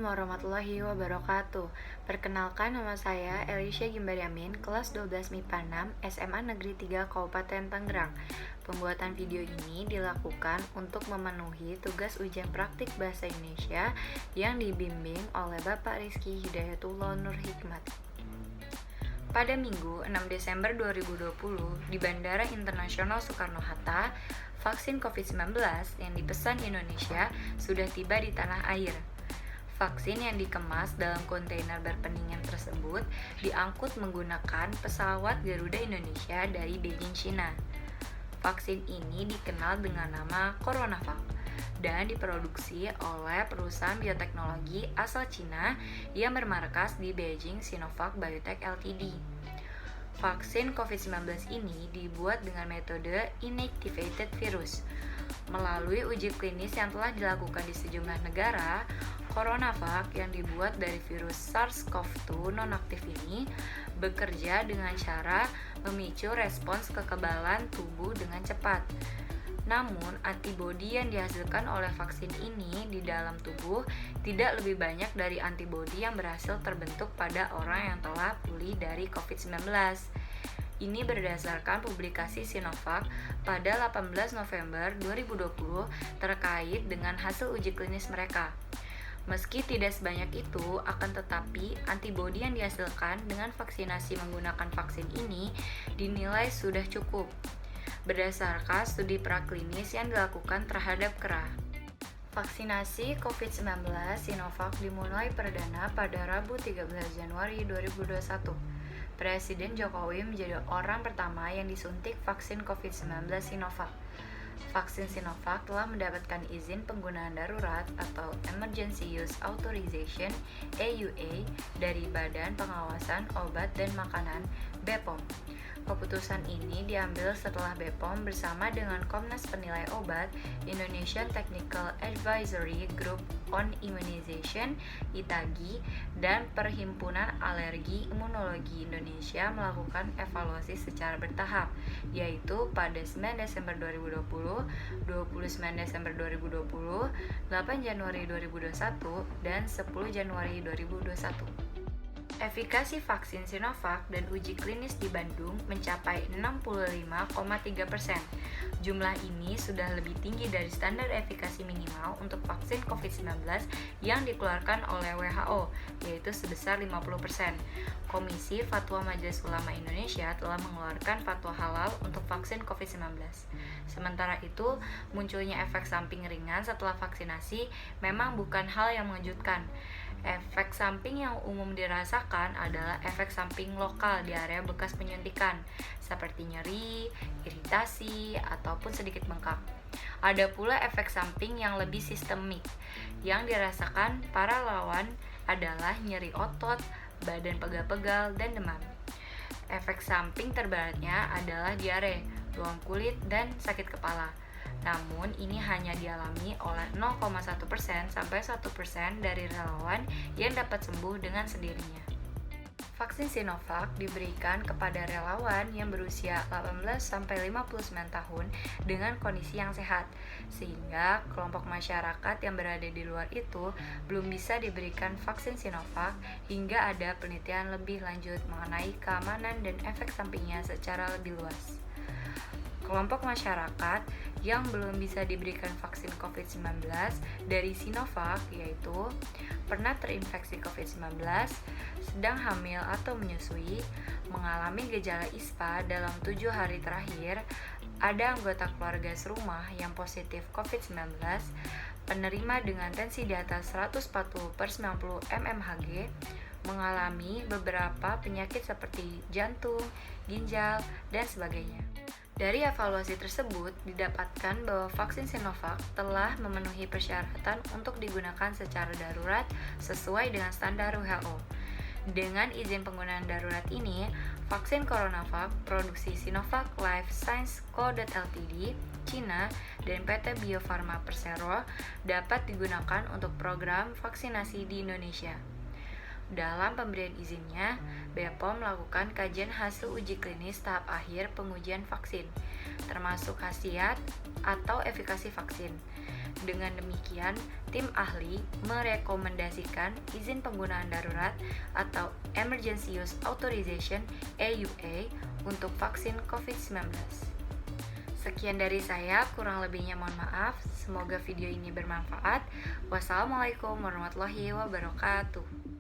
warahmatullahi wabarakatuh. Perkenalkan, nama saya Elisha Gimbariamin, kelas 12 MIPA 6, SMA Negeri 3 Kabupaten Tangerang. Pembuatan video ini dilakukan untuk memenuhi tugas ujian praktik Bahasa Indonesia yang dibimbing oleh Bapak Rizky Hidayatullah Nur Hikmat. Pada Minggu 6 Desember 2020, di Bandara Internasional Soekarno-Hatta, vaksin COVID-19 yang dipesan Indonesia sudah tiba di tanah air. Vaksin yang dikemas dalam kontainer berpendingin tersebut diangkut menggunakan pesawat Garuda Indonesia dari Beijing, China. Vaksin ini dikenal dengan nama CoronaVac dan diproduksi oleh perusahaan bioteknologi asal Cina yang bermarkas di Beijing Sinovac Biotech Ltd. Vaksin COVID-19 ini dibuat dengan metode inactivated virus. Melalui uji klinis yang telah dilakukan di sejumlah negara, CoronaVac yang dibuat dari virus SARS-CoV-2 nonaktif ini bekerja dengan cara memicu respons kekebalan tubuh dengan cepat. Namun, antibodi yang dihasilkan oleh vaksin ini di dalam tubuh tidak lebih banyak dari antibodi yang berhasil terbentuk pada orang yang telah pulih dari COVID-19. Ini berdasarkan publikasi Sinovac pada 18 November 2020 terkait dengan hasil uji klinis mereka. Meski tidak sebanyak itu, akan tetapi antibodi yang dihasilkan dengan vaksinasi menggunakan vaksin ini dinilai sudah cukup berdasarkan studi praklinis yang dilakukan terhadap kera. Vaksinasi COVID-19 Sinovac dimulai perdana pada Rabu 13 Januari 2021. Presiden Jokowi menjadi orang pertama yang disuntik vaksin COVID-19 Sinovac. Vaksin Sinovac telah mendapatkan izin penggunaan darurat atau Emergency Use Authorization (EUA) dari Badan Pengawasan Obat dan Makanan (BPOM). Keputusan ini diambil setelah BPOM bersama dengan Komnas Penilai Obat, Indonesian Technical Advisory Group on Immunization (ITAGI) dan Perhimpunan Alergi Imunologi Indonesia melakukan evaluasi secara bertahap, yaitu pada 9 Desember 2020, 29 Desember 2020, 8 Januari 2021, dan 10 Januari 2021. Efikasi vaksin Sinovac dan uji klinis di Bandung mencapai 65,3%. Jumlah ini sudah lebih tinggi dari standar efikasi minimal untuk vaksin COVID-19 yang dikeluarkan oleh WHO, yaitu sebesar 50%. Komisi Fatwa Majelis Ulama Indonesia telah mengeluarkan fatwa halal untuk vaksin COVID-19. Sementara itu, munculnya efek samping ringan setelah vaksinasi memang bukan hal yang mengejutkan. Efek samping yang umum dirasakan adalah efek samping lokal di area bekas penyuntikan, seperti nyeri, iritasi, ataupun sedikit bengkak. Ada pula efek samping yang lebih sistemik. Yang dirasakan para lawan adalah nyeri otot, badan pegal-pegal, dan demam. Efek samping terberatnya adalah diare, ruam kulit, dan sakit kepala. Namun, ini hanya dialami oleh 0,1% sampai 1% dari relawan yang dapat sembuh dengan sendirinya. Vaksin Sinovac diberikan kepada relawan yang berusia 18 sampai 59 tahun dengan kondisi yang sehat, sehingga kelompok masyarakat yang berada di luar itu belum bisa diberikan vaksin Sinovac hingga ada penelitian lebih lanjut mengenai keamanan dan efek sampingnya secara lebih luas. Kelompok masyarakat yang belum bisa diberikan vaksin COVID-19 dari Sinovac yaitu pernah terinfeksi COVID-19, sedang hamil atau menyusui, mengalami gejala ISPA dalam 7 hari terakhir, ada anggota keluarga serumah yang positif COVID-19, penerima dengan tensi di atas 140/90 mmHg, mengalami beberapa penyakit seperti jantung, ginjal, dan sebagainya. Dari evaluasi tersebut, didapatkan bahwa vaksin Sinovac telah memenuhi persyaratan untuk digunakan secara darurat sesuai dengan standar WHO. Dengan izin penggunaan darurat ini, vaksin CoronaVac produksi Sinovac Life Sciences Co. Ltd, Cina, dan PT Bio Farma Persero dapat digunakan untuk program vaksinasi di Indonesia. Dalam pemberian izinnya, BPOM melakukan kajian hasil uji klinis tahap akhir pengujian vaksin, termasuk khasiat atau efikasi vaksin. Dengan demikian, tim ahli merekomendasikan izin penggunaan darurat atau Emergency Use Authorization (EUA) untuk vaksin COVID-19. Sekian dari saya, kurang lebihnya mohon maaf. Semoga video ini bermanfaat. Wassalamualaikum warahmatullahi wabarakatuh.